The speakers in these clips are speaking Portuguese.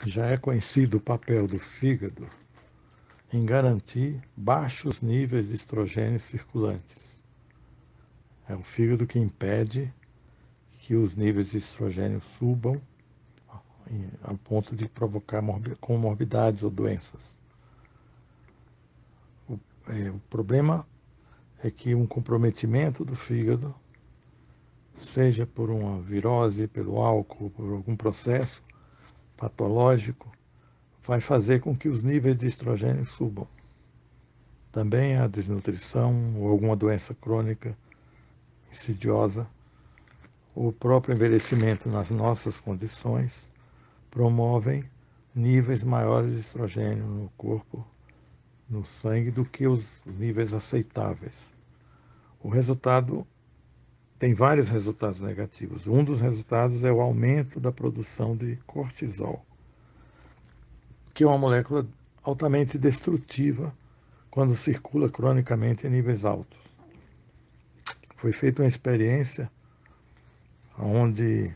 Já é conhecido o papel do fígado em garantir baixos níveis de estrogênio circulantes. É o fígado que impede que os níveis de estrogênio subam a ponto de provocar comorbidades ou doenças. O problema é que um comprometimento do fígado, seja por uma virose, pelo álcool, por algum processo patológico, vai fazer com que os níveis de estrogênio subam. Também a desnutrição ou alguma doença crônica insidiosa, o próprio envelhecimento nas nossas condições promovem níveis maiores de estrogênio no corpo, no sangue, do que os níveis aceitáveis. O resultado tem vários resultados negativos. Um dos resultados é o aumento da produção de cortisol, que é uma molécula altamente destrutiva quando circula cronicamente em níveis altos. Foi feita uma experiência onde,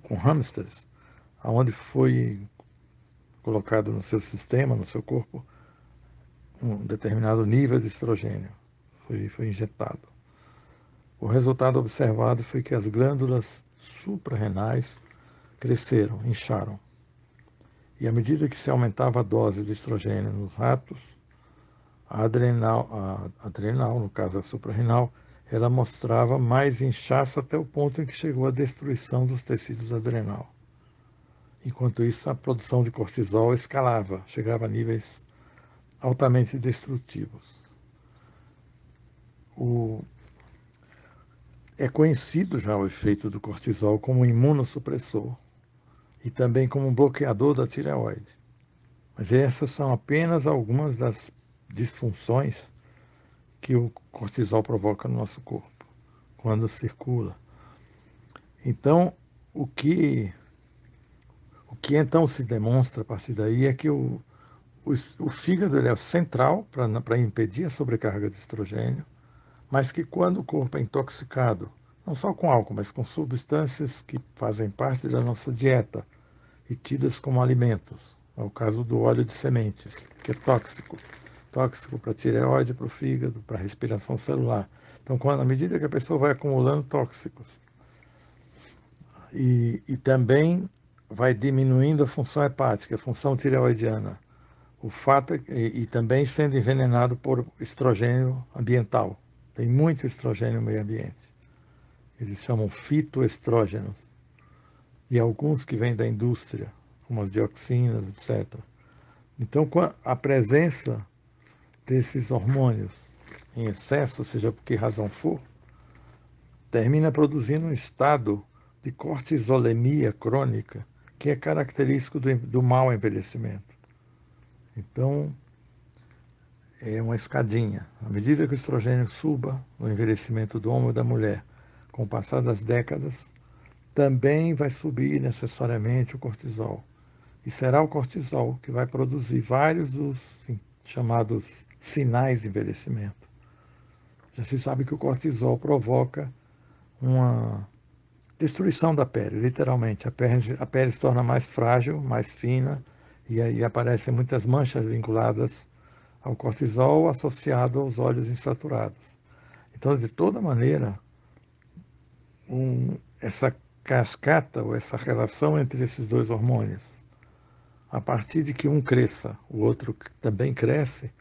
com hamsters, onde foi colocado no seu sistema, no seu corpo, um determinado nível de estrogênio. Foi injetado. O resultado observado foi que as glândulas suprarrenais cresceram, incharam. E à medida que se aumentava a dose de estrogênio nos ratos, a adrenal, no caso a suprarrenal, ela mostrava mais inchaço até o ponto em que chegou a destruição dos tecidos adrenal. Enquanto isso, a produção de cortisol escalava, chegava a níveis altamente destrutivos. É conhecido já o efeito do cortisol como imunossupressor e também como um bloqueador da tireoide. Mas essas são apenas algumas das disfunções que o cortisol provoca no nosso corpo, quando circula. Então, o que então se demonstra a partir daí é que o fígado ele é central para impedir a sobrecarga de estrogênio, mas que quando o corpo é intoxicado, não só com álcool, mas com substâncias que fazem parte da nossa dieta e tidas como alimentos, é o caso do óleo de sementes, que é tóxico. Tóxico para a tireoide, para o fígado, para a respiração celular. Então, à medida que a pessoa vai acumulando tóxicos e também vai diminuindo a função hepática, a função tireoidiana, o fato e também sendo envenenado por estrogênio ambiental. Tem muito estrogênio no meio ambiente. Eles chamam fitoestrógenos. E alguns que vêm da indústria, como as dioxinas, etc. Então, a presença desses hormônios em excesso, seja por que razão for, termina produzindo um estado de cortisolemia crônica, que é característico do mau envelhecimento. Então, é uma escadinha. À medida que o estrogênio suba no envelhecimento do homem ou da mulher, com o passar das décadas, também vai subir necessariamente o cortisol. E será o cortisol que vai produzir vários dos chamados sinais de envelhecimento. Já se sabe que o cortisol provoca uma destruição da pele, literalmente. A pele se torna mais frágil, mais fina, e aí aparecem muitas manchas vinculadas ao cortisol associado aos óleos insaturados. Então, de toda maneira, essa cascata ou essa relação entre esses dois hormônios, a partir de que um cresça, o outro também cresce,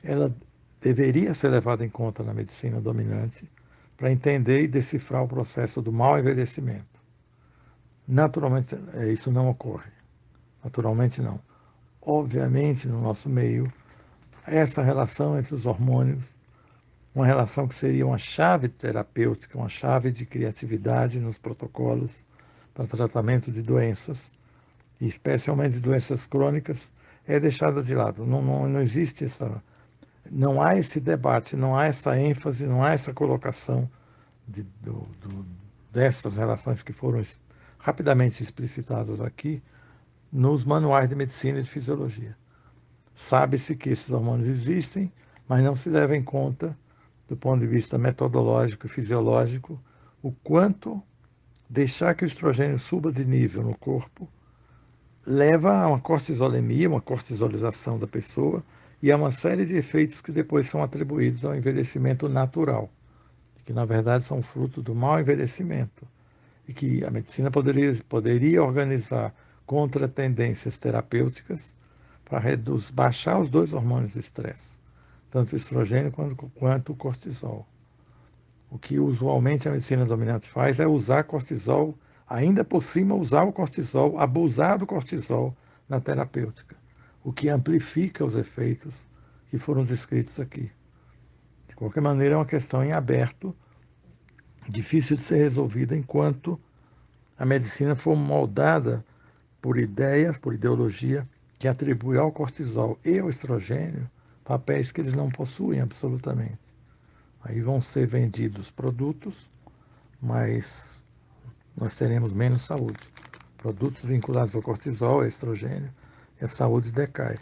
ela deveria ser levada em conta na medicina dominante para entender e decifrar o processo do mau envelhecimento. Naturalmente, isso não ocorre. Naturalmente, não. Obviamente, no nosso meio, essa relação entre os hormônios, uma relação que seria uma chave terapêutica, uma chave de criatividade nos protocolos para tratamento de doenças, e especialmente de doenças crônicas, é deixada de lado. Não existe essa. Não há esse debate, não há essa ênfase, não há essa colocação dessas relações que foram rapidamente explicitadas aqui nos manuais de medicina e de fisiologia. Sabe-se que esses hormônios existem, mas não se leva em conta, do ponto de vista metodológico e fisiológico, o quanto deixar que o estrogênio suba de nível no corpo leva a uma cortisolemia, uma cortisolização da pessoa e a uma série de efeitos que depois são atribuídos ao envelhecimento natural, que na verdade são fruto do mau envelhecimento e que a medicina poderia organizar contra tendências terapêuticas para baixar os dois hormônios do estresse, tanto o estrogênio quanto o cortisol. O que usualmente a medicina dominante faz é usar cortisol, ainda por cima usar o cortisol, abusar do cortisol na terapêutica, o que amplifica os efeitos que foram descritos aqui. De qualquer maneira, é uma questão em aberto, difícil de ser resolvida enquanto a medicina for moldada por ideias, por ideologia, que atribui ao cortisol e ao estrogênio papéis que eles não possuem absolutamente. Aí vão ser vendidos produtos, mas nós teremos menos saúde. Produtos vinculados ao cortisol, a estrogênio, e a saúde decai.